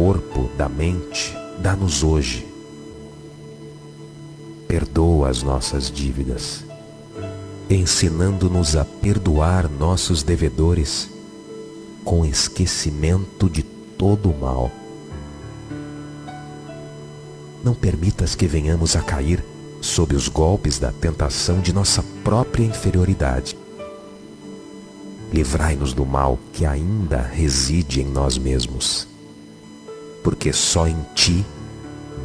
corpo, da mente, dá-nos hoje. Perdoa as nossas dívidas, ensinando-nos a perdoar nossos devedores com esquecimento de todo o mal. Não permitas que venhamos a cair sob os golpes da tentação de nossa própria inferioridade. Livrai-nos do mal que ainda reside em nós mesmos, porque só em Ti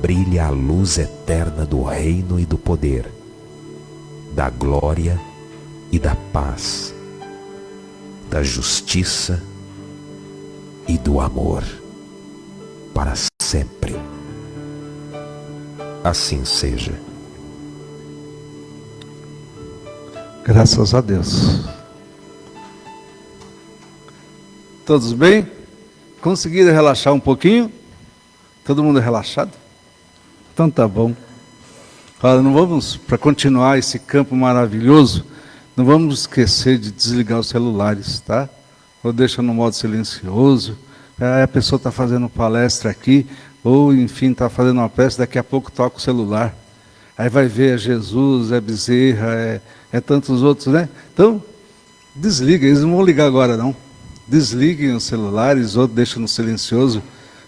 brilha a luz eterna do reino e do poder, da glória e da paz, da justiça e do amor, para sempre. Assim seja. Graças a Deus. Todos bem? Conseguiram relaxar um pouquinho? Todo mundo relaxado? Então tá bom. Agora não vamos, para continuar esse campo maravilhoso, não vamos esquecer de desligar os celulares, tá? Ou deixa no modo silencioso. Aí a pessoa está fazendo palestra aqui, ou enfim está fazendo uma peça, daqui a pouco toca o celular. Aí vai ver é Jesus, é Bezerra, é tantos outros, né? Então, desliga, eles não vão ligar agora não. Desliguem os celulares ou deixem no silencioso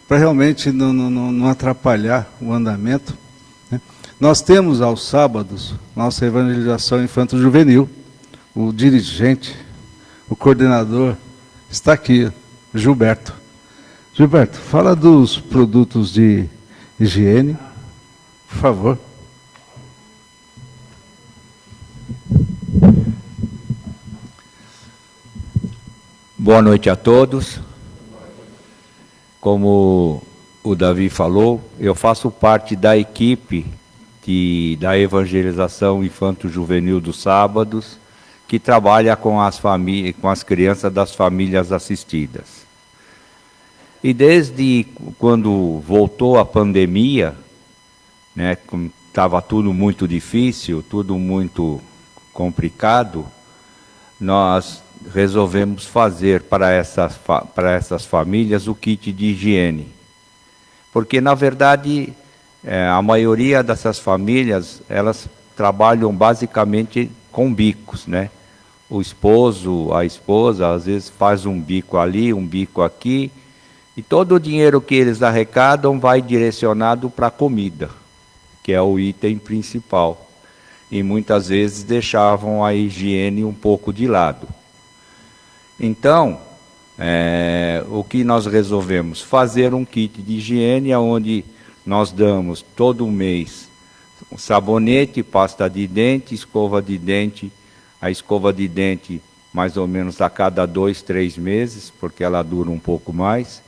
para realmente não atrapalhar o andamento, né? Nós temos aos sábados nossa evangelização infanto-juvenil. O dirigente, o coordenador está aqui, Gilberto. Gilberto, fala dos produtos de higiene, por favor. Boa noite a todos. Como o Davi falou, eu faço parte da equipe da evangelização infanto-juvenil dos sábados, que trabalha com as crianças das famílias assistidas. E desde quando voltou a pandemia, né, estava tudo muito difícil, tudo muito complicado, nós resolvemos fazer para essas famílias o kit de higiene. Porque, na verdade, a maioria dessas famílias, elas trabalham basicamente com bicos, né? O esposo, a esposa, às vezes faz um bico ali, um bico aqui, e todo o dinheiro que eles arrecadam vai direcionado para a comida, que é o item principal. E muitas vezes deixavam a higiene um pouco de lado. Então, o que nós resolvemos? Fazer um kit de higiene, onde nós damos todo mês um sabonete, pasta de dente, escova de dente. A escova de dente mais ou menos a cada 2, 3 meses, porque ela dura um pouco mais.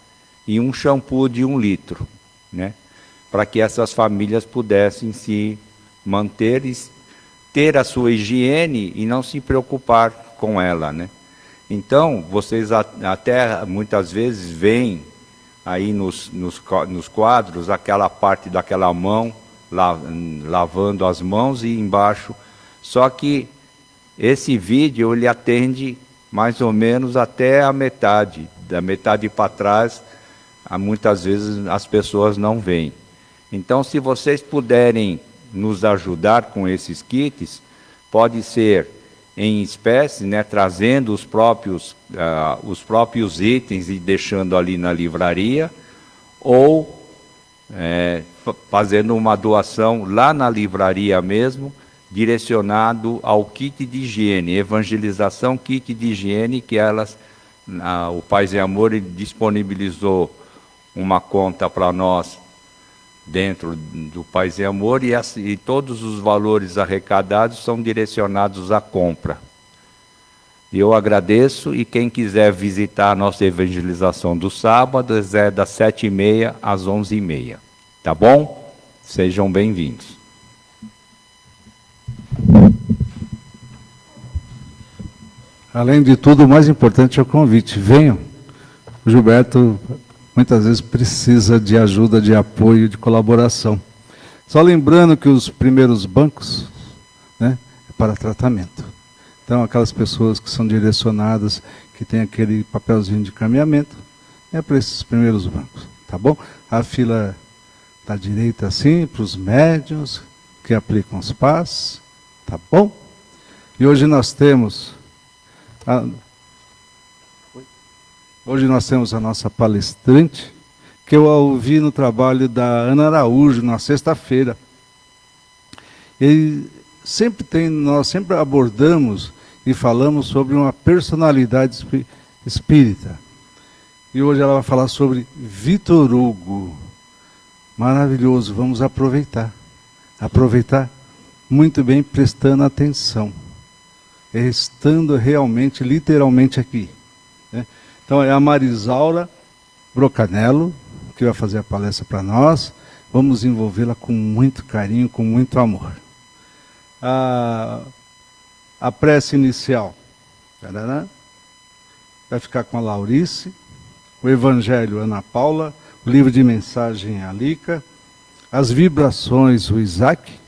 E um shampoo de 1 litro, né? Para que essas famílias pudessem se manter e ter a sua higiene e não se preocupar com ela, né? Então, vocês até muitas vezes veem aí nos quadros aquela parte daquela mão, lavando as mãos e embaixo. Só que esse vídeo ele atende mais ou menos até a metade. Da metade para trás, muitas vezes as pessoas não veem. Então, se vocês puderem nos ajudar com esses kits, pode ser em espécie, né, trazendo os próprios itens e deixando ali na livraria, ou fazendo uma doação lá na livraria mesmo, direcionado ao kit de higiene, evangelização kit de higiene, que o Paz e Amor disponibilizou uma conta para nós dentro do Paz e Amor, e todos os valores arrecadados são direcionados à compra. Eu agradeço, e quem quiser visitar a nossa evangelização dos sábados é das 7h30 às 11h30. Tá bom? Sejam bem-vindos. Além de tudo, o mais importante é o convite. Venham. O Gilberto muitas vezes precisa de ajuda, de apoio, de colaboração. Só lembrando que os primeiros bancos, né, é para tratamento. Então, aquelas pessoas que são direcionadas, que têm aquele papelzinho de encaminhamento, é para esses primeiros bancos. tá bom? A fila da direita assim, para os médiuns que aplicam os passos, tá bom? E hoje nós temos a nossa palestrante, que eu a ouvi no trabalho da Ana Araújo, na sexta-feira. E nós sempre abordamos e falamos sobre uma personalidade espírita. E hoje ela vai falar sobre Vitor Hugo. Maravilhoso, vamos aproveitar. Aproveitar muito bem, prestando atenção. Estando realmente, literalmente aqui. Né? Então é a Marisaura Brocanello, que vai fazer a palestra para nós. Vamos envolvê-la com muito carinho, com muito amor. A prece inicial vai ficar com a Laurice, o Evangelho Ana Paula, o livro de mensagem Alica, as vibrações o Isaac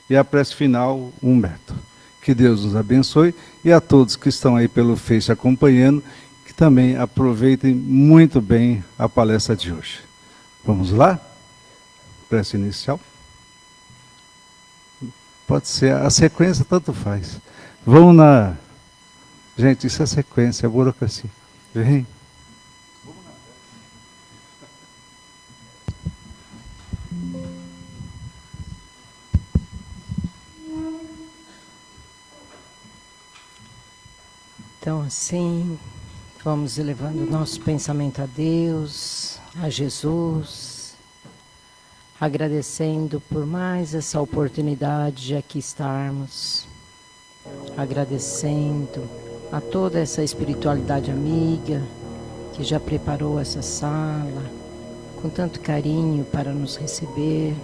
e a prece final o Humberto. Que Deus nos abençoe e a todos que estão aí pelo Face acompanhando, que também aproveitem muito bem a palestra de hoje. Vamos lá? Prece inicial. Pode ser, a sequência tanto faz. Vamos na... Gente, isso é sequência, é burocracia. Vem. Então, assim, vamos elevando o nosso pensamento a Deus, a Jesus, agradecendo por mais essa oportunidade de aqui estarmos, agradecendo a toda essa espiritualidade amiga que já preparou essa sala com tanto carinho para nos receber,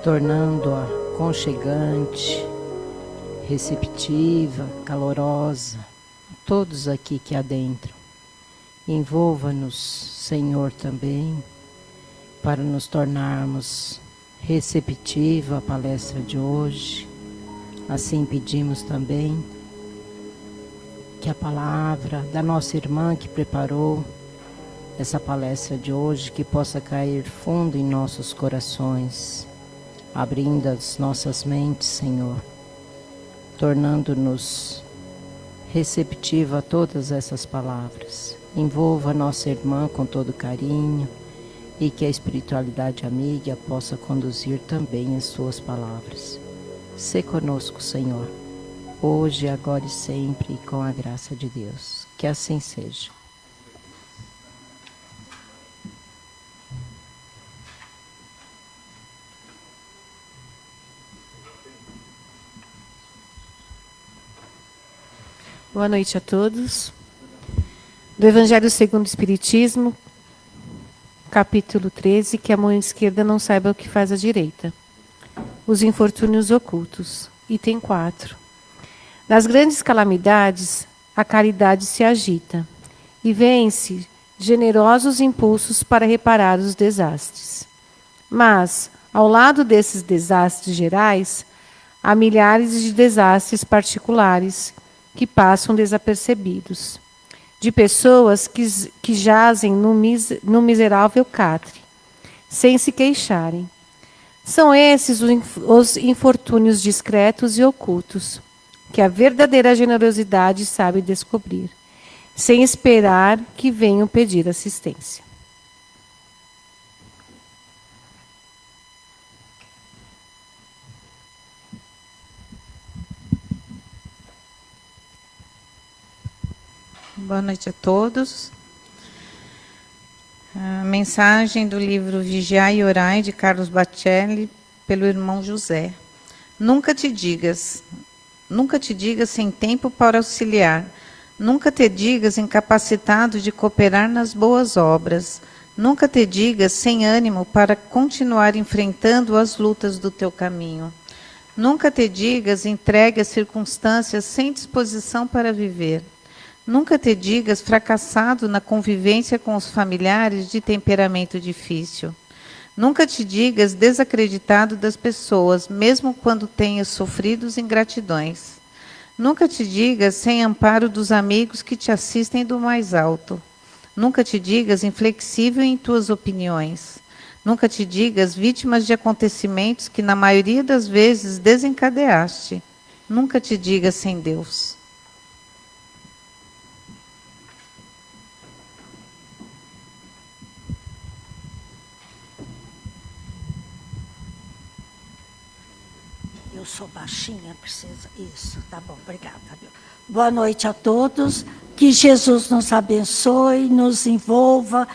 tornando-a aconchegante, receptiva, calorosa, todos aqui que adentram. Envolva-nos, Senhor, também, para nos tornarmos receptiva à palestra de hoje. Assim pedimos também que a palavra da nossa irmã que preparou essa palestra de hoje, que possa cair fundo em nossos corações, abrindo as nossas mentes, Senhor, tornando-nos receptiva a todas essas palavras. Envolva a nossa irmã com todo carinho e que a espiritualidade amiga possa conduzir também as suas palavras. Sê conosco, Senhor, hoje, agora e sempre, e com a graça de Deus. Que assim seja. Boa noite a todos. Do Evangelho segundo o Espiritismo, capítulo 13, que a mão esquerda não saiba o que faz a direita. Os infortúnios ocultos. Item 4. Nas grandes calamidades, a caridade se agita e vence generosos impulsos para reparar os desastres. Mas, ao lado desses desastres gerais, há milhares de desastres particulares que passam desapercebidos, de pessoas que jazem no miserável catre, sem se queixarem. São esses os infortúnios discretos e ocultos, que a verdadeira generosidade sabe descobrir, sem esperar que venham pedir assistência. Boa noite a todos. A mensagem do livro Vigiai e Orai, de Carlos Bacelli, pelo irmão José. Nunca te digas sem tempo para auxiliar. Nunca te digas incapacitado de cooperar nas boas obras. Nunca te digas sem ânimo para continuar enfrentando as lutas do teu caminho. Nunca te digas entregue às circunstâncias sem disposição para viver. Nunca te digas fracassado na convivência com os familiares de temperamento difícil. Nunca te digas desacreditado das pessoas, mesmo quando tenhas sofrido ingratidões. Nunca te digas sem amparo dos amigos que te assistem do mais alto. Nunca te digas inflexível em tuas opiniões. Nunca te digas vítimas de acontecimentos que, na maioria das vezes, desencadeaste. Nunca te digas sem Deus. Eu sou baixinha, precisa... Isso, tá bom, obrigada. Boa noite a todos. Que Jesus nos abençoe, nos envolva,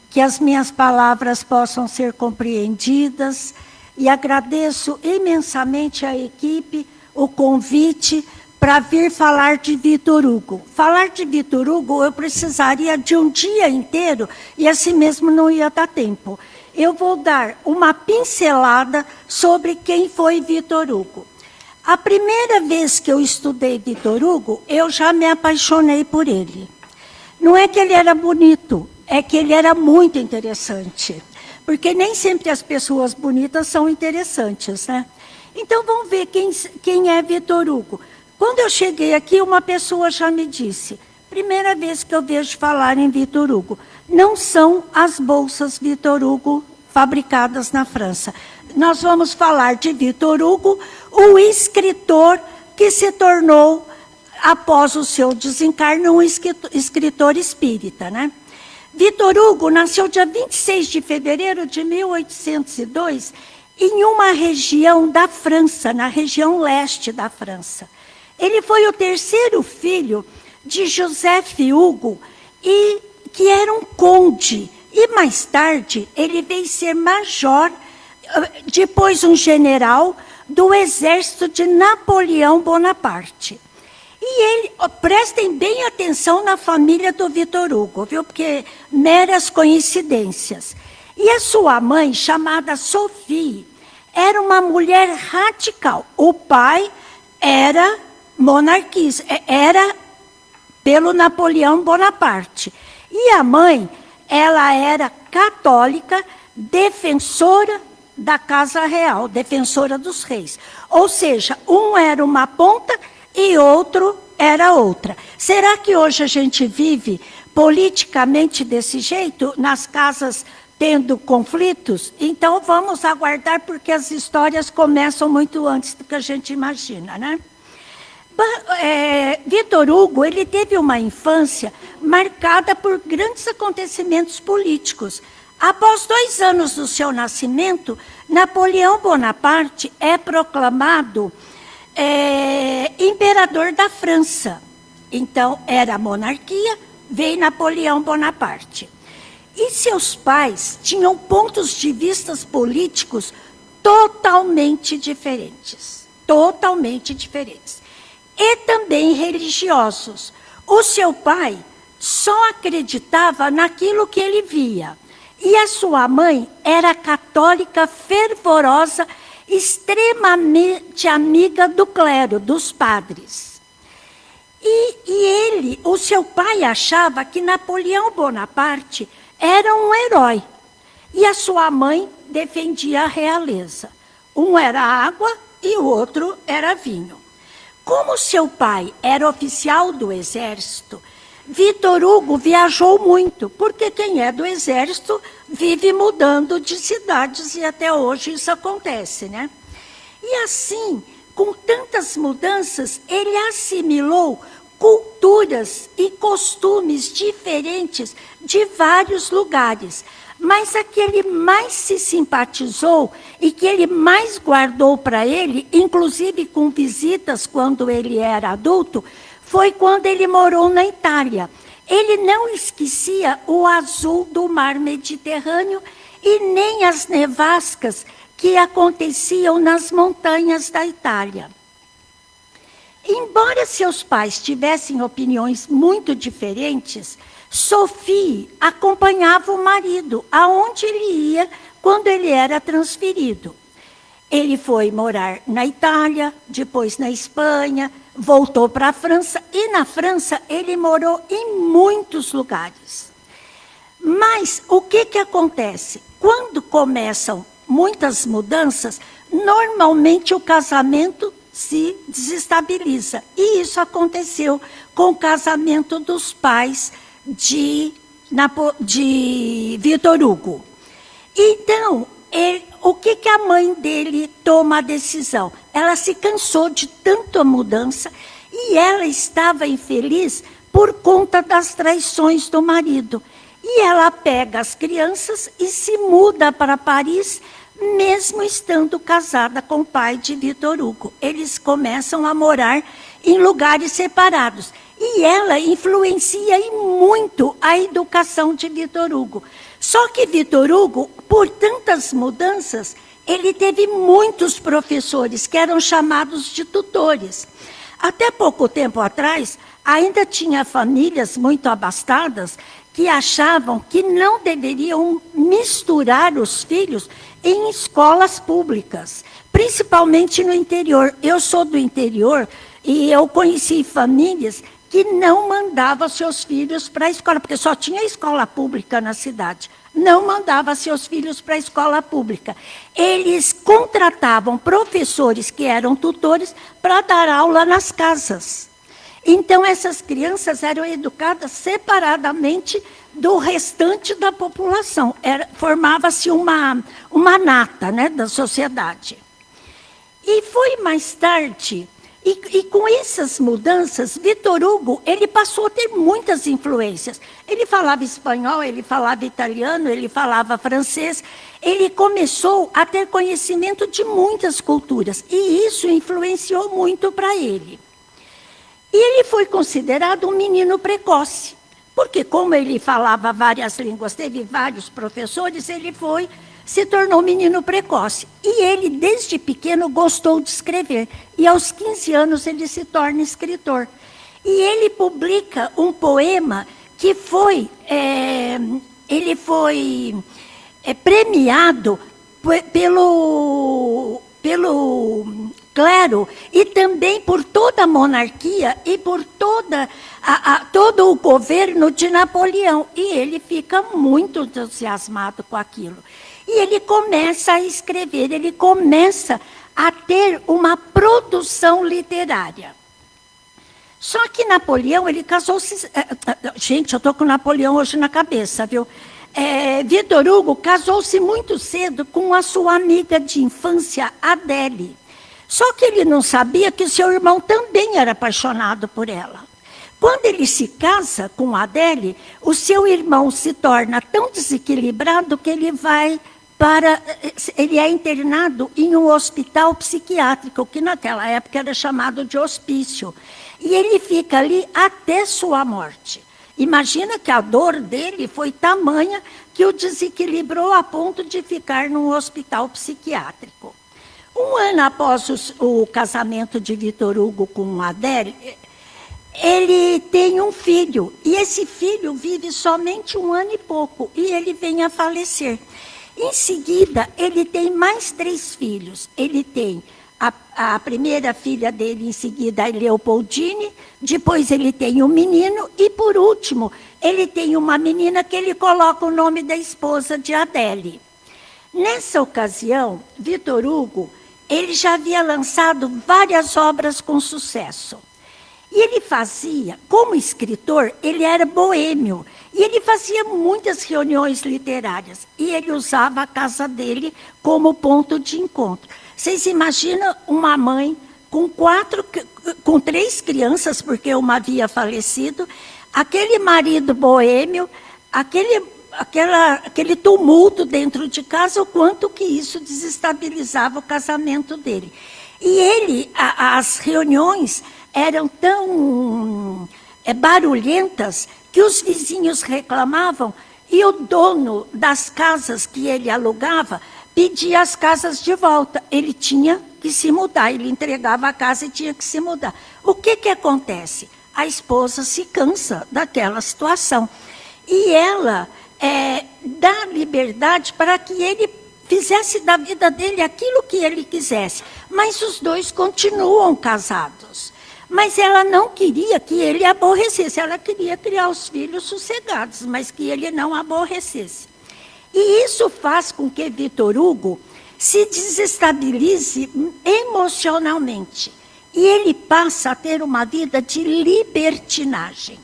que as minhas palavras possam ser compreendidas. E agradeço imensamente à equipe o convite para vir falar de Victor Hugo. Falar de Victor Hugo, eu precisaria de um dia inteiro e assim mesmo não ia dar tempo. Eu vou dar uma pincelada sobre quem foi Victor Hugo. A primeira vez que eu estudei Victor Hugo, eu já me apaixonei por ele. Não é que ele era bonito, é que ele era muito interessante. Porque nem sempre as pessoas bonitas são interessantes, né? Então, vamos ver quem é Victor Hugo. Quando eu cheguei aqui, uma pessoa já me disse, primeira vez que eu vejo falar em Victor Hugo, não são as bolsas Victor Hugo fabricadas na França. Nós vamos falar de Victor Hugo, o escritor que se tornou, após o seu desencarno, um escritor espírita, né? Victor Hugo nasceu dia 26 de fevereiro de 1802, em uma região da França, na região leste da França. Ele foi o terceiro filho de Joseph Hugo, que era um conde. E mais tarde, ele veio ser major, depois um general do exército de Napoleão Bonaparte. E prestem bem atenção na família do Victor Hugo, viu? Porque meras coincidências. E a sua mãe, chamada Sophie, era uma mulher radical. O pai era monarquista, era pelo Napoleão Bonaparte. E a mãe, ela era católica, defensora da Casa Real, defensora dos reis. Ou seja, um era uma ponta e outro era outra. Será que hoje a gente vive politicamente desse jeito, nas casas tendo conflitos? Então vamos aguardar, porque as histórias começam muito antes do que a gente imagina, né? Victor Hugo, ele teve uma infância marcada por grandes acontecimentos políticos. Após 2 anos do seu nascimento, Napoleão Bonaparte é proclamado imperador da França. Então, era a monarquia, veio Napoleão Bonaparte. E seus pais tinham pontos de vista políticos totalmente diferentes. Totalmente diferentes. E também religiosos. O seu pai só acreditava naquilo que ele via. E a sua mãe era católica fervorosa, extremamente amiga do clero, dos padres. E o seu pai achava que Napoleão Bonaparte era um herói. E a sua mãe defendia a realeza. Um era água e o outro era vinho. Como seu pai era oficial do exército, Victor Hugo viajou muito, porque quem é do exército vive mudando de cidades e até hoje isso acontece, né? E assim, com tantas mudanças, ele assimilou culturas e costumes diferentes de vários lugares. Mas a que ele mais se simpatizou e que ele mais guardou para ele, inclusive com visitas quando ele era adulto, foi quando ele morou na Itália. Ele não esquecia o azul do mar Mediterrâneo e nem as nevascas que aconteciam nas montanhas da Itália. Embora seus pais tivessem opiniões muito diferentes, Sophie acompanhava o marido aonde ele ia quando ele era transferido. Ele foi morar na Itália, depois na Espanha, voltou para a França, e na França ele morou em muitos lugares. Mas o que acontece? Quando começam muitas mudanças, normalmente o casamento se desestabiliza. E isso aconteceu com o casamento dos pais de de Vitor Hugo. Então, o que a mãe dele toma a decisão? Ela se cansou de tanta mudança e ela estava infeliz por conta das traições do marido. E ela pega as crianças e se muda para Paris, mesmo estando casada com o pai de Vitor Hugo. Eles começam a morar em lugares separados. E ela influencia muito a educação de Vitor Hugo. Só que Vitor Hugo, por tantas mudanças, ele teve muitos professores que eram chamados de tutores. Até pouco tempo atrás, ainda tinha famílias muito abastadas que achavam que não deveriam misturar os filhos em escolas públicas, principalmente no interior. Eu sou do interior e eu conheci famílias que não mandavam seus filhos para a escola, porque só tinha escola pública na cidade. Não mandava seus filhos para a escola pública. Eles contratavam professores que eram tutores para dar aula nas casas. Então, essas crianças eram educadas separadamente do restante da população. Formava-se uma nata, né, da sociedade. E foi mais tarde, e com essas mudanças, Vitor Hugo, ele passou a ter muitas influências. Ele falava espanhol, ele falava italiano, ele falava francês. Ele começou a ter conhecimento de muitas culturas, e isso influenciou muito para ele. E ele foi considerado um menino precoce, porque como ele falava várias línguas, teve vários professores, ele se tornou menino precoce. E ele, desde pequeno, gostou de escrever. E aos 15 anos ele se torna escritor. E ele publica um poema que ele foi premiado pelo clero e também por toda a monarquia e por todo o governo de Napoleão. E ele fica muito entusiasmado com aquilo. E ele começa a escrever, ele começa a ter uma produção literária. Só que Napoleão, ele casou-se... Gente, eu estou com Napoleão hoje na cabeça, viu? Vitor Hugo casou-se muito cedo com a sua amiga de infância, Adele. Só que ele não sabia que seu irmão também era apaixonado por ela. Quando ele se casa com Adele, o seu irmão se torna tão desequilibrado que ele é internado em um hospital psiquiátrico, que naquela época era chamado de hospício. E ele fica ali até sua morte. Imagina que a dor dele foi tamanha que o desequilibrou a ponto de ficar num hospital psiquiátrico. Um ano após o casamento de Vitor Hugo com Adele, ele tem um filho. E esse filho vive somente 1 ano e pouco. E ele vem a falecer. Em seguida, ele tem mais 3 filhos. Ele tem a primeira filha dele, em seguida, a Leopoldine. Depois ele tem um menino. E, por último, ele tem uma menina que ele coloca o nome da esposa de Adele. Nessa ocasião, Vitor Hugo, ele já havia lançado várias obras com sucesso. E ele fazia, como escritor, ele era boêmio. E ele fazia muitas reuniões literárias. E ele usava a casa dele como ponto de encontro. Vocês imaginam uma mãe com 3 crianças, porque uma havia falecido, aquele marido boêmio, aquele tumulto dentro de casa, o quanto que isso desestabilizava o casamento dele. E as reuniões eram tão barulhentas que os vizinhos reclamavam e o dono das casas que ele alugava pedia as casas de volta. Ele tinha que se mudar, ele entregava a casa e tinha que se mudar. O que acontece? A esposa se cansa daquela situação. E ela dá liberdade para que ele fizesse da vida dele aquilo que ele quisesse. Mas os dois continuam casados. Mas ela não queria que ele aborrecesse. Ela queria criar os filhos sossegados, mas que ele não aborrecesse. E isso faz com que Vitor Hugo se desestabilize emocionalmente. E ele passa a ter uma vida de libertinagem.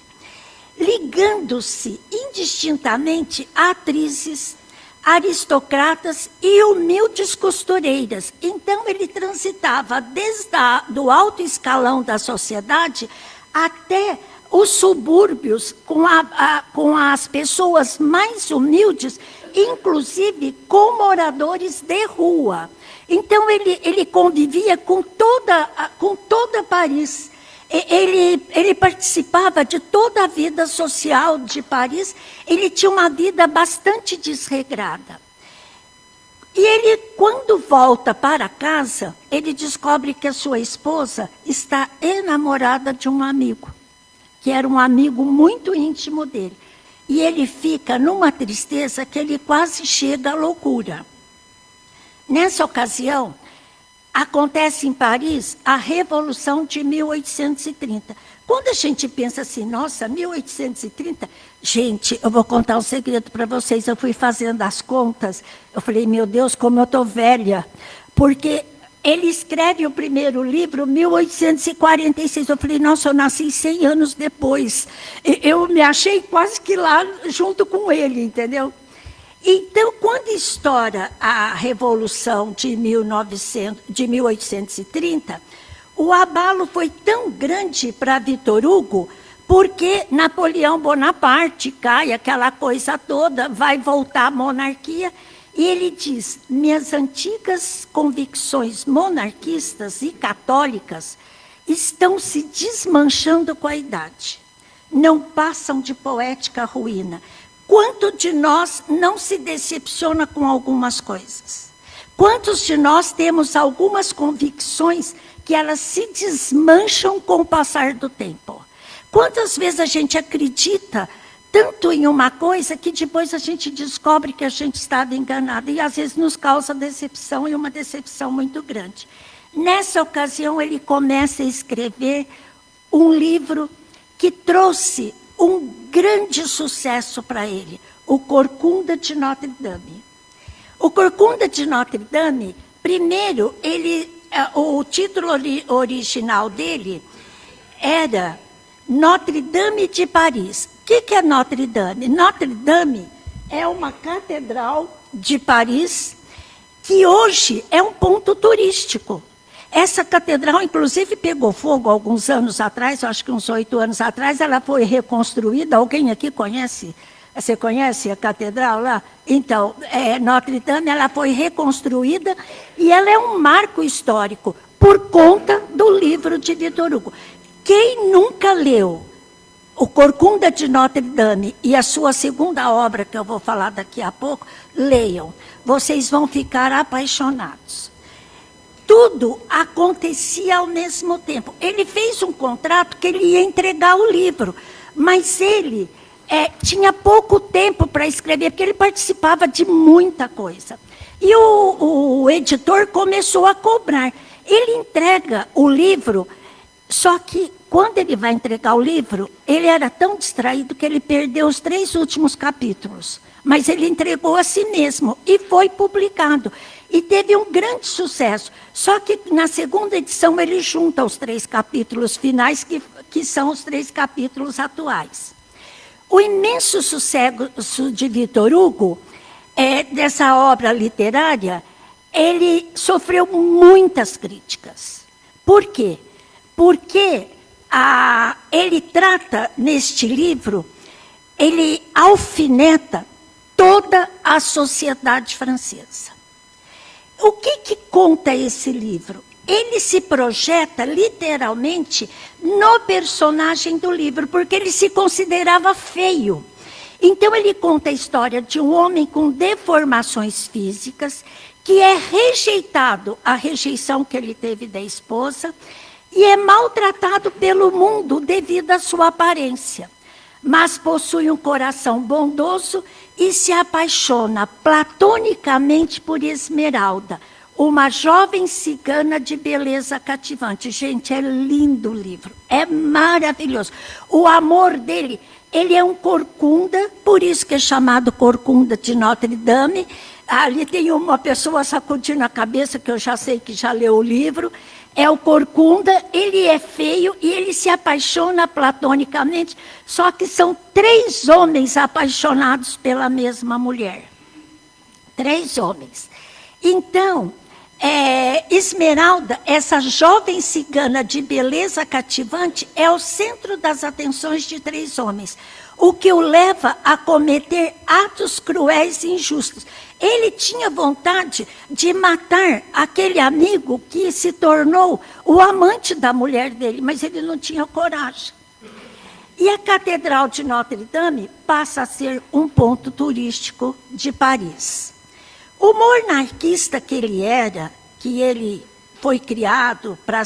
ligando-se indistintamente a atrizes, aristocratas e humildes costureiras. Então, ele transitava desde do alto escalão da sociedade até os subúrbios, com as pessoas mais humildes, inclusive com moradores de rua. Então, ele convivia com toda Paris. Ele participava de toda a vida social de Paris. Ele tinha uma vida bastante desregrada. E ele, quando volta para casa, ele descobre que a sua esposa está enamorada de um amigo, que era um amigo muito íntimo dele. E ele fica numa tristeza que ele quase chega à loucura. Nessa ocasião, acontece em Paris a Revolução de 1830. Quando a gente pensa assim, nossa, 1830, gente, eu vou contar um segredo para vocês. Eu fui fazendo as contas, eu falei, meu Deus, como eu estou velha. Porque ele escreve o primeiro livro em 1846. Eu falei, nossa, eu nasci 100 anos depois. Eu me achei quase que lá junto com ele, entendeu? Então, quando estoura a Revolução de 1830, o abalo foi tão grande para Victor Hugo, porque Napoleão Bonaparte cai, aquela coisa toda, vai voltar à monarquia, e ele diz, minhas antigas convicções monarquistas e católicas estão se desmanchando com a idade, não passam de poética ruína. Quanto de nós não se decepciona com algumas coisas? Quantos de nós temos algumas convicções que elas se desmancham com o passar do tempo? Quantas vezes a gente acredita tanto em uma coisa que depois a gente descobre que a gente estava enganado e às vezes nos causa decepção, e uma decepção muito grande. Nessa ocasião ele começa a escrever um livro que trouxe um grande sucesso para ele, o Corcunda de Notre Dame. O Corcunda de Notre Dame, primeiro, o título original dele era Notre Dame de Paris. O que é Notre Dame? Notre Dame é uma catedral de Paris que hoje é um ponto turístico. Essa catedral, inclusive, pegou fogo alguns anos atrás, acho que uns 8 anos atrás, ela foi reconstruída. Alguém aqui conhece? Você conhece a catedral lá? Então, Notre Dame, ela foi reconstruída e ela é um marco histórico por conta do livro de Victor Hugo. Quem nunca leu o Corcunda de Notre Dame e a sua segunda obra, que eu vou falar daqui a pouco, leiam. Vocês vão ficar apaixonados. Tudo acontecia ao mesmo tempo. Ele fez um contrato que ele ia entregar o livro, mas ele tinha pouco tempo para escrever, porque ele participava de muita coisa. E o editor começou a cobrar. Ele entrega o livro, só que quando ele vai entregar o livro, ele era tão distraído que ele perdeu os 3 últimos capítulos. Mas ele entregou a si mesmo e foi publicado. E teve um grande sucesso. Só que na segunda edição ele junta os 3 capítulos finais, que são os 3 capítulos atuais. O imenso sucesso de Victor Hugo, dessa obra literária, ele sofreu muitas críticas. Por quê? Porque ele trata, neste livro, ele alfineta toda a sociedade francesa. O que conta esse livro? Ele se projeta literalmente no personagem do livro, porque ele se considerava feio. Então ele conta a história de um homem com deformações físicas, que é rejeitado, a rejeição que ele teve da esposa, e é maltratado pelo mundo devido à sua aparência. Mas possui um coração bondoso e se apaixona platonicamente por Esmeralda, uma jovem cigana de beleza cativante. Gente, é lindo o livro, é maravilhoso. O amor dele, ele é um corcunda, por isso que é chamado Corcunda de Notre Dame. Ali tem uma pessoa sacudindo a cabeça, que eu já sei que já leu o livro. é o corcunda, ele é feio e ele se apaixona platonicamente, só que são 3 homens apaixonados pela mesma mulher. 3 homens. Então, Esmeralda, essa jovem cigana de beleza cativante, é o centro das atenções de 3 homens, o que o leva a cometer atos cruéis e injustos. Ele tinha vontade de matar aquele amigo que se tornou o amante da mulher dele, mas ele não tinha coragem. E a Catedral de Notre-Dame passa a ser um ponto turístico de Paris. O monarquista que ele era, que ele foi criado para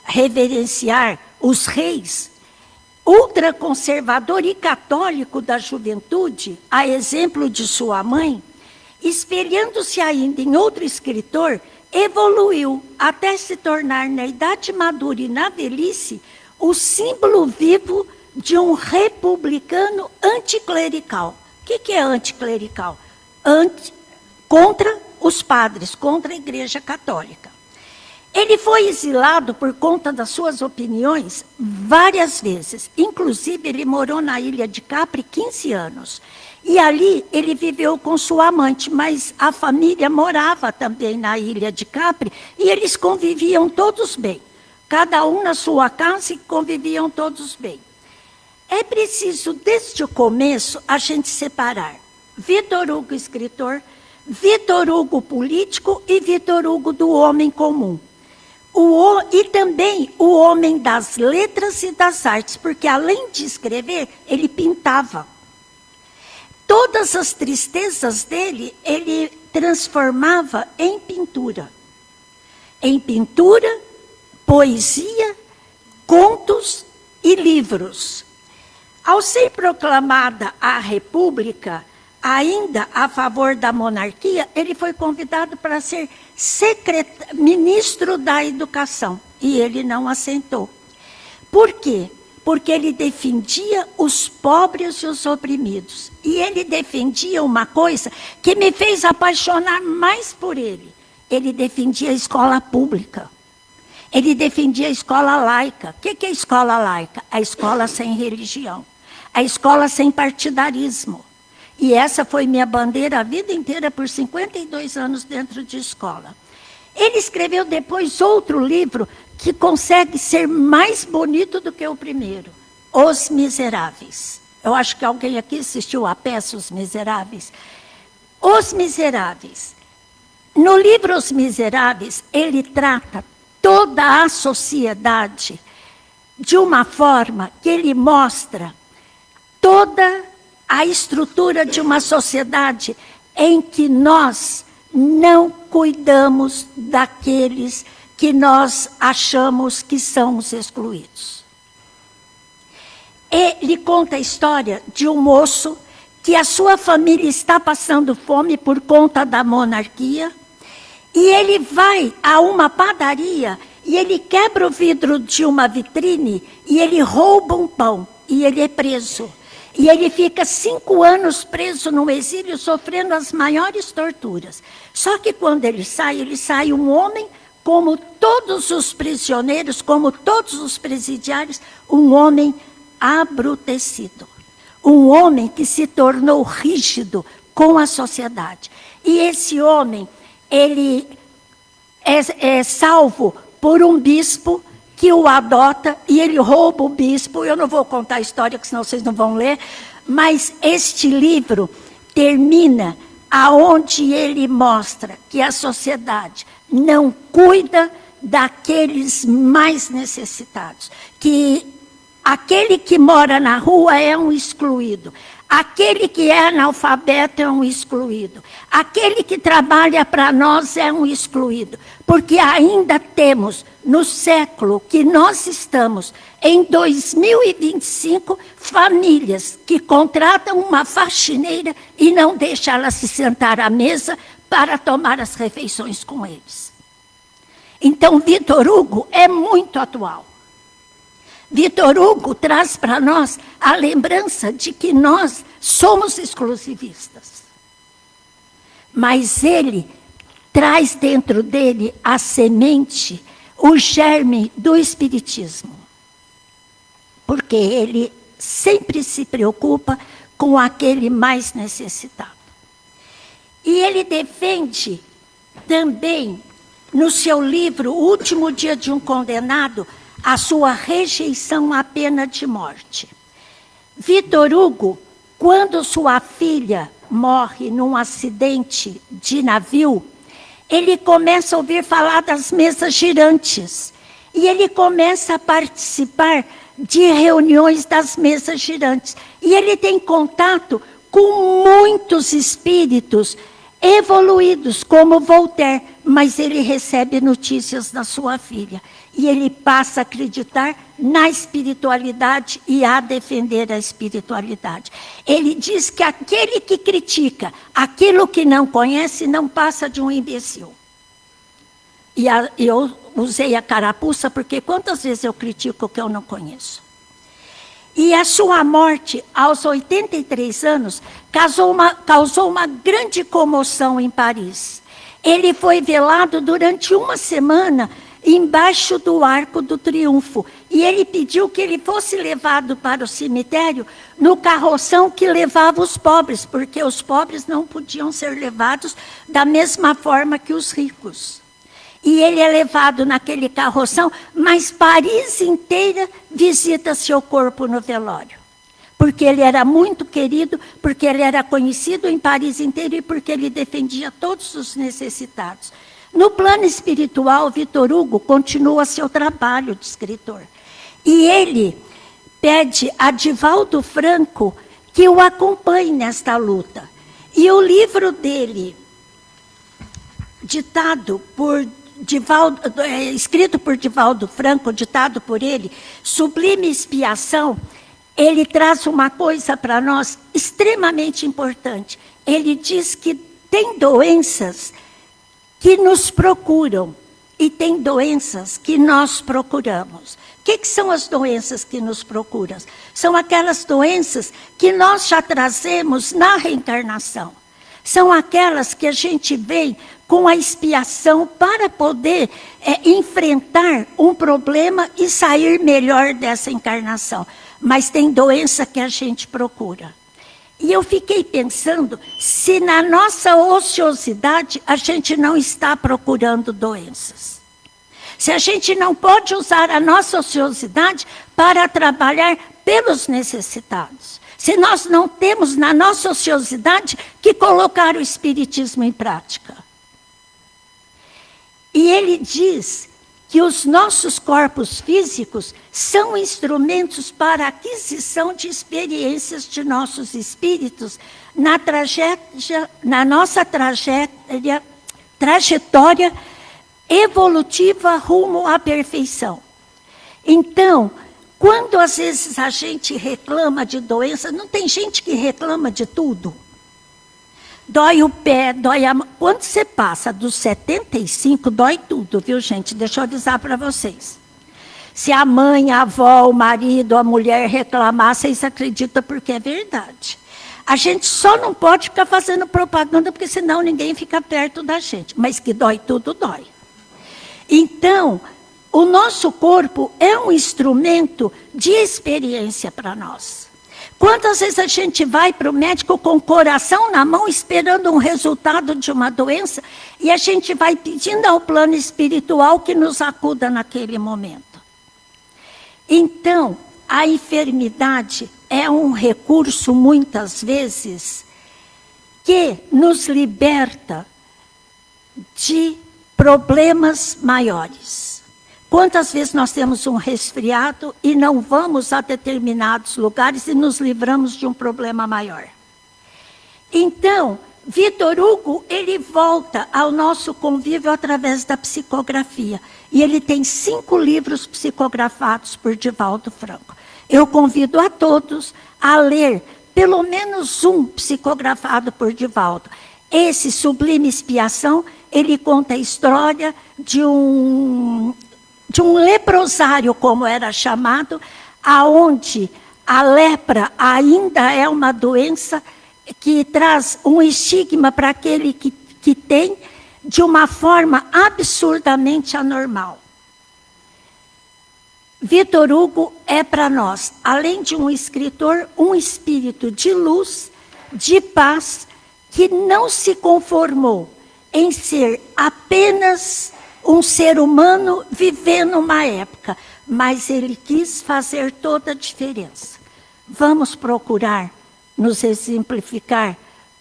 reverenciar os reis, ultraconservador e católico da juventude, a exemplo de sua mãe, espelhando-se ainda em outro escritor, evoluiu até se tornar, na idade madura e na velhice, o símbolo vivo de um republicano anticlerical. O que é anticlerical? Contra os padres, contra a Igreja Católica. Ele foi exilado por conta das suas opiniões várias vezes. Inclusive, ele morou na ilha de Capri 15 anos. E ali ele viveu com sua amante, mas a família morava também na ilha de Capri e eles conviviam todos bem. Cada um na sua casa e conviviam todos bem. É preciso, desde o começo, a gente separar Vitor Hugo, escritor, Vitor Hugo, político, e Vitor Hugo, do homem comum. E também o homem das letras e das artes, porque além de escrever, ele pintava. Todas as tristezas dele, ele transformava em pintura. Em pintura, poesia, contos e livros. Ao ser proclamada a República, ainda a favor da monarquia, ele foi convidado para ser ministro da Educação. E ele não aceitou. Por quê? Porque ele defendia os pobres e os oprimidos. E ele defendia uma coisa que me fez apaixonar mais por ele. Ele defendia a escola pública. Ele defendia a escola laica. O que é a escola laica? A escola sem religião. A escola sem partidarismo. E essa foi minha bandeira a vida inteira, por 52 anos dentro de escola. Ele escreveu depois outro livro que consegue ser mais bonito do que o primeiro, Os Miseráveis. Eu acho que alguém aqui assistiu a peça Os Miseráveis. Os Miseráveis. No livro Os Miseráveis, ele trata toda a sociedade de uma forma que ele mostra toda a estrutura de uma sociedade em que nós não cuidamos daqueles que nós achamos que são os excluídos. Ele conta a história de um moço que a sua família está passando fome por conta da monarquia, e ele vai a uma padaria e ele quebra o vidro de uma vitrine e ele rouba um pão e ele é preso. E ele fica 5 anos preso no exílio, sofrendo as maiores torturas. Só que quando ele sai um homem, como todos os prisioneiros, como todos os presidiários, um homem abrutecido. Um homem que se tornou rígido com a sociedade. E esse homem, ele é salvo por um bispo que o adota, e ele rouba o bispo. Eu não vou contar a história, que senão vocês não vão ler, mas este livro termina aonde ele mostra que a sociedade não cuida daqueles mais necessitados, que aquele que mora na rua é um excluído, aquele que é analfabeto é um excluído, aquele que trabalha para nós é um excluído, porque ainda temos, no século que nós estamos, em 2025, famílias que contratam uma faxineira e não deixam ela se sentar à mesa para tomar as refeições com eles. Então, Vitor Hugo é muito atual. Vitor Hugo traz para nós a lembrança de que nós somos exclusivistas. Mas ele traz dentro dele a semente, o germe do Espiritismo. Porque ele sempre se preocupa com aquele mais necessitado. E ele defende também, no seu livro O Último Dia de um Condenado, a sua rejeição à pena de morte. Victor Hugo, quando sua filha morre num acidente de navio, ele começa a ouvir falar das mesas girantes. E ele começa a participar de reuniões das mesas girantes. E ele tem contato com muitos espíritos evoluídos, como Voltaire, mas ele recebe notícias da sua filha. E ele passa a acreditar na espiritualidade e a defender a espiritualidade. Ele diz que aquele que critica aquilo que não conhece não passa de um imbecil. E eu usei a carapuça porque quantas vezes eu critico o que eu não conheço? E a sua morte, aos 83 anos, causou uma grande comoção em Paris. Ele foi velado durante uma semana embaixo do Arco do Triunfo. E ele pediu que ele fosse levado para o cemitério no carroção que levava os pobres, porque os pobres não podiam ser levados da mesma forma que os ricos. E ele é levado naquele carroção, mas Paris inteira visita seu corpo no velório. Porque ele era muito querido, porque ele era conhecido em Paris inteiro e porque ele defendia todos os necessitados. No plano espiritual, Victor Hugo continua seu trabalho de escritor. E ele pede a Divaldo Franco que o acompanhe nesta luta. E o livro dele, escrito por Divaldo Franco, ditado por ele, Sublime Expiação, ele traz uma coisa para nós extremamente importante. Ele diz que tem doenças que nos procuram e tem doenças que nós procuramos. O que são as doenças que nos procuram? São aquelas doenças que nós já trazemos na reencarnação. São aquelas que a gente vem com a expiação para poder enfrentar um problema e sair melhor dessa encarnação. Mas tem doença que a gente procura. E eu fiquei pensando se na nossa ociosidade a gente não está procurando doenças. Se a gente não pode usar a nossa ociosidade para trabalhar pelos necessitados. Se nós não temos na nossa ociosidade que colocar o espiritismo em prática. E ele diz que os nossos corpos físicos são instrumentos para a aquisição de experiências de nossos espíritos na nossa trajetória evolutiva rumo à perfeição. Então, quando às vezes a gente reclama de doença, não tem gente que reclama de tudo? Dói o pé, dói a mão. Quando você passa dos 75, dói tudo, viu, gente? Deixa eu avisar para vocês. Se a mãe, a avó, o marido, a mulher reclamar, vocês acreditam porque é verdade. A gente só não pode ficar fazendo propaganda, porque senão ninguém fica perto da gente. Mas que dói tudo, dói. Então, o nosso corpo é um instrumento de experiência para nós. Quantas vezes a gente vai para o médico com o coração na mão, esperando um resultado de uma doença, e a gente vai pedindo ao plano espiritual que nos acuda naquele momento. Então, a enfermidade é um recurso, muitas vezes, que nos liberta de problemas maiores. Quantas vezes nós temos um resfriado e não vamos a determinados lugares e nos livramos de um problema maior? Então, Victor Hugo, ele volta ao nosso convívio através da psicografia. E ele tem 5 livros psicografados por Divaldo Franco. Eu convido a todos a ler pelo menos um psicografado por Divaldo. Esse Sublime Expiação, ele conta a história de um leprosário, como era chamado, aonde a lepra ainda é uma doença que traz um estigma para aquele que tem de uma forma absurdamente anormal. Vitor Hugo é para nós, além de um escritor, um espírito de luz, de paz, que não se conformou em ser apenas um ser humano vivendo uma época, mas ele quis fazer toda a diferença. Vamos procurar nos exemplificar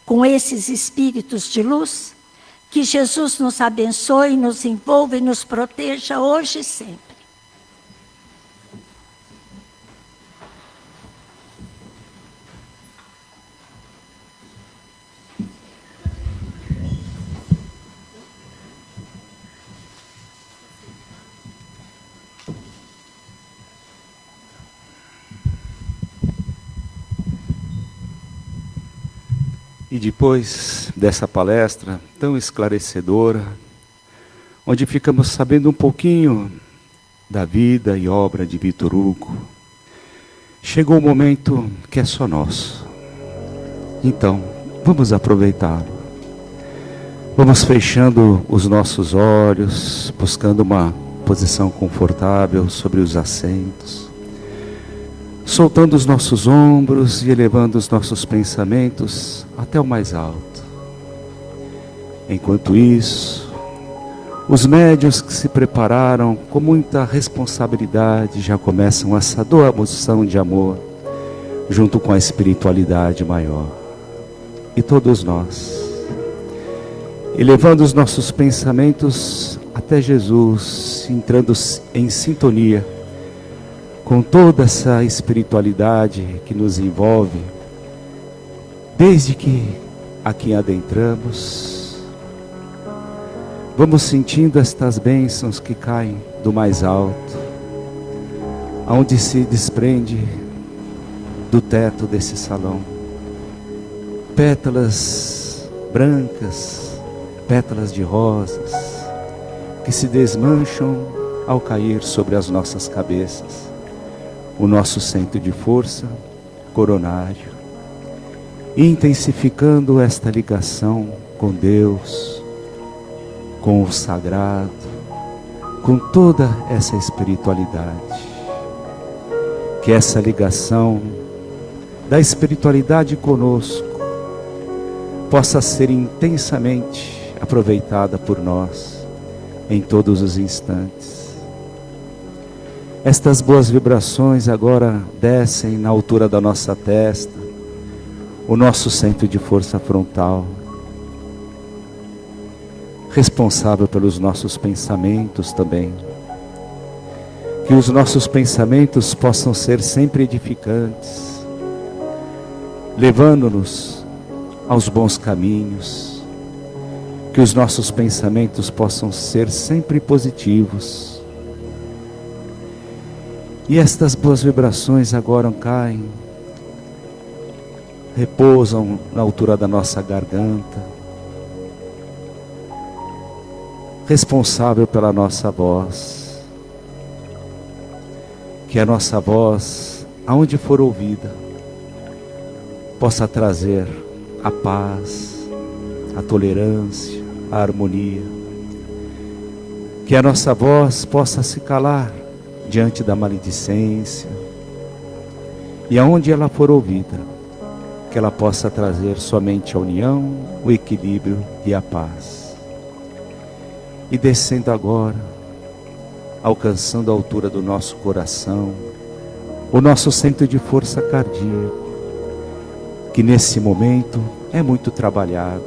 com esses espíritos de luz? Que Jesus nos abençoe, nos envolva e nos proteja hoje e sempre. E depois dessa palestra tão esclarecedora, onde ficamos sabendo um pouquinho da vida e obra de Vitor Hugo, chegou o momento que é só nosso. Então, vamos aproveitá-lo. Vamos fechando os nossos olhos, buscando uma posição confortável sobre os assentos, soltando os nossos ombros e elevando os nossos pensamentos até o mais alto. Enquanto isso, os médiuns que se prepararam com muita responsabilidade já começam essa doação de amor junto com a espiritualidade maior. E todos nós, elevando os nossos pensamentos até Jesus, entrando em sintonia com toda essa espiritualidade que nos envolve, desde que aqui adentramos, vamos sentindo estas bênçãos que caem do mais alto, aonde se desprende do teto desse salão, pétalas brancas, pétalas de rosas, que se desmancham ao cair sobre as nossas cabeças. O nosso centro de força coronário, intensificando esta ligação com Deus, com o sagrado, com toda essa espiritualidade. Que essa ligação da espiritualidade conosco possa ser intensamente aproveitada por nós em todos os instantes. Estas boas vibrações agora descem na altura da nossa testa, o nosso centro de força frontal, responsável pelos nossos pensamentos também. Que os nossos pensamentos possam ser sempre edificantes, levando-nos aos bons caminhos. Que os nossos pensamentos possam ser sempre positivos. E estas boas vibrações agora caem, repousam na altura da nossa garganta, responsável pela nossa voz. Que a nossa voz, aonde for ouvida, possa trazer a paz, a tolerância, a harmonia. Que a nossa voz possa se calar diante da maledicência, e aonde ela for ouvida, que ela possa trazer somente a união, o equilíbrio e a paz. E descendo agora, alcançando a altura do nosso coração, o nosso centro de força cardíaco, que nesse momento é muito trabalhado.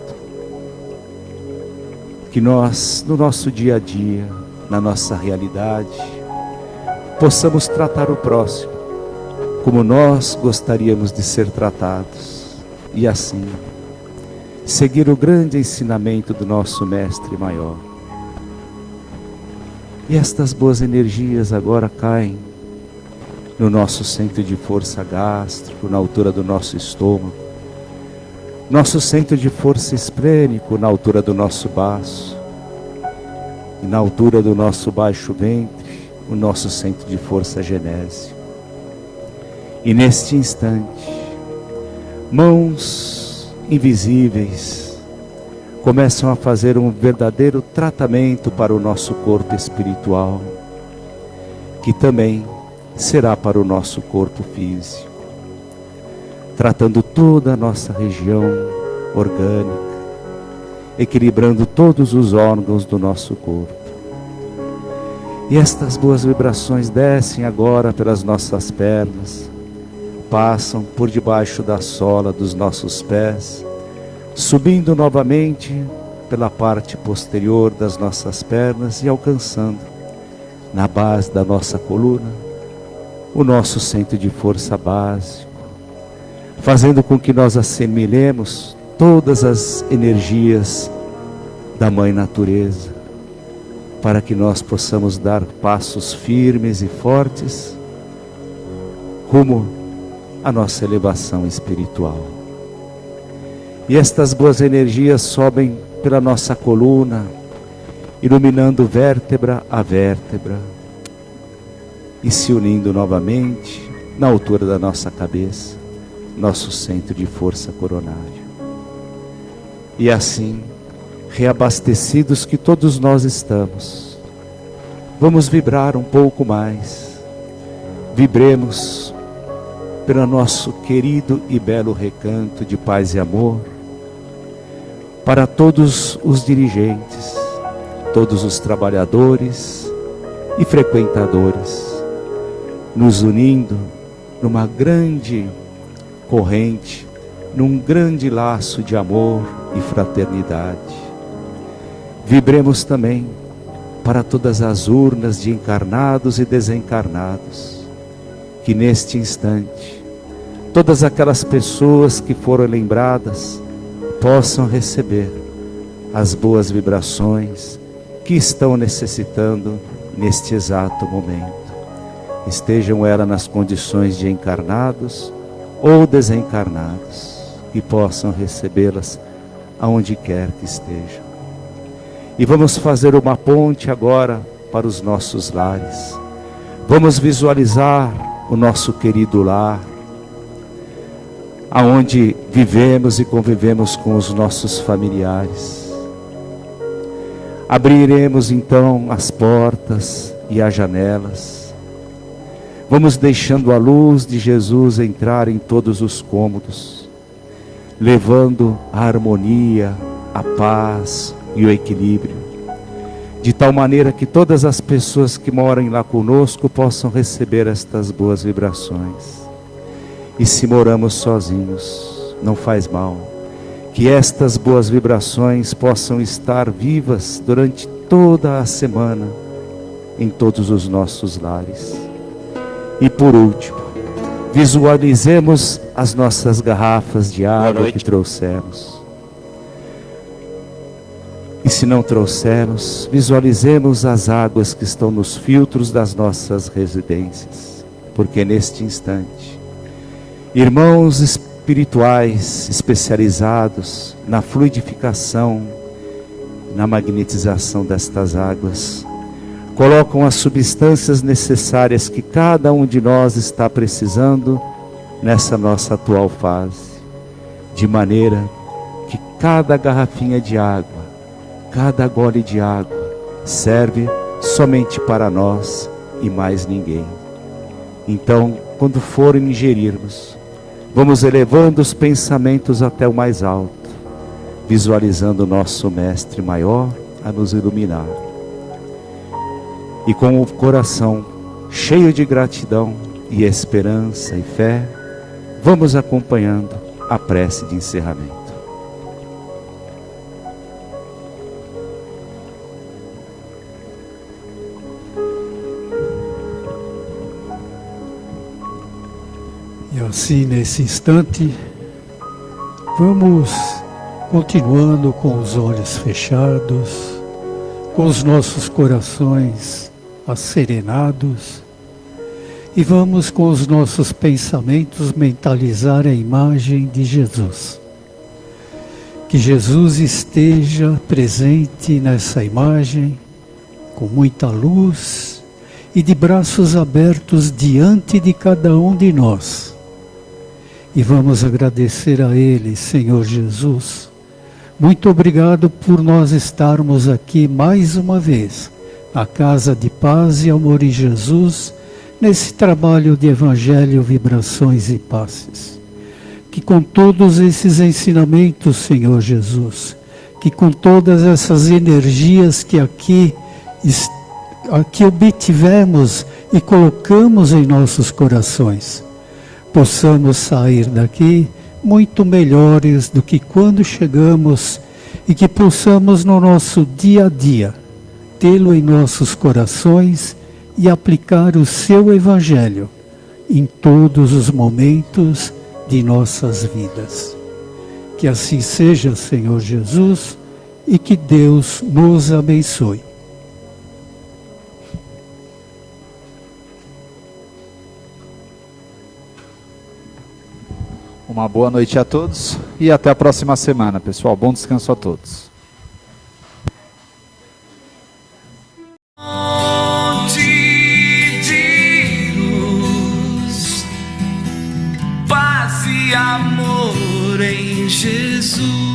Que nós, no nosso dia a dia, na nossa realidade, possamos tratar o próximo como nós gostaríamos de ser tratados, e assim seguir o grande ensinamento do nosso Mestre Maior. E estas boas energias agora caem no nosso centro de força gástrico, na altura do nosso estômago, nosso centro de força esplênico, na altura do nosso baço, e na altura do nosso baixo ventre, o nosso centro de força genésio. E neste instante, mãos invisíveis começam a fazer um verdadeiro tratamento para o nosso corpo espiritual, que também será para o nosso corpo físico, tratando toda a nossa região orgânica, equilibrando todos os órgãos do nosso corpo. E estas boas vibrações descem agora pelas nossas pernas, passam por debaixo da sola dos nossos pés, subindo novamente pela parte posterior das nossas pernas e alcançando na base da nossa coluna o nosso centro de força básico, fazendo com que nós assimilemos todas as energias da Mãe Natureza, para que nós possamos dar passos firmes e fortes rumo à nossa elevação espiritual. E estas boas energias sobem pela nossa coluna, iluminando vértebra a vértebra e se unindo novamente na altura da nossa cabeça, nosso centro de força coronário. E assim, reabastecidos que todos nós estamos, vamos vibrar um pouco mais. Vibremos pelo nosso querido e belo recanto de paz e amor, para todos os dirigentes, todos os trabalhadores e frequentadores, nos unindo numa grande corrente, num grande laço de amor e fraternidade. Vibremos também para todas as urnas de encarnados e desencarnados, que neste instante, todas aquelas pessoas que foram lembradas, possam receber as boas vibrações que estão necessitando neste exato momento. Estejam elas nas condições de encarnados ou desencarnados, que possam recebê-las aonde quer que estejam. E vamos fazer uma ponte agora para os nossos lares. Vamos visualizar o nosso querido lar, aonde vivemos e convivemos com os nossos familiares. Abriremos então as portas e as janelas. Vamos deixando a luz de Jesus entrar em todos os cômodos, levando a harmonia, a paz e o equilíbrio, de tal maneira que todas as pessoas que moram lá conosco possam receber estas boas vibrações. E se moramos sozinhos, não faz mal, que estas boas vibrações possam estar vivas durante toda a semana, em todos os nossos lares. E por último, visualizemos as nossas garrafas de água que trouxemos. E se não trouxermos, visualizemos as águas que estão nos filtros das nossas residências. Porque neste instante, irmãos espirituais especializados na fluidificação, na magnetização destas águas, colocam as substâncias necessárias que cada um de nós está precisando nessa nossa atual fase, de maneira que cada garrafinha de água, cada gole de água serve somente para nós e mais ninguém. Então, quando forem ingerirmos, vamos elevando os pensamentos até o mais alto, visualizando o nosso Mestre Maior a nos iluminar. E com o coração cheio de gratidão e esperança e fé, vamos acompanhando a prece de encerramento. E assim, nesse instante, vamos continuando com os olhos fechados, com os nossos corações asserenados, e vamos com os nossos pensamentos mentalizar a imagem de Jesus. Que Jesus esteja presente nessa imagem, com muita luz e de braços abertos diante de cada um de nós. E vamos agradecer a Ele, Senhor Jesus. Muito obrigado por nós estarmos aqui mais uma vez, na Casa de Paz e Amor em Jesus, nesse trabalho de Evangelho, vibrações e passes. Que com todos esses ensinamentos, Senhor Jesus, que com todas essas energias que aqui obtivemos e colocamos em nossos corações, possamos sair daqui muito melhores do que quando chegamos e que possamos no nosso dia a dia tê-lo em nossos corações e aplicar o seu Evangelho em todos os momentos de nossas vidas. Que assim seja, Senhor Jesus, e que Deus nos abençoe. Uma boa noite a todos e até a próxima semana, pessoal. Bom descanso a todos. Paz e amor em Jesus.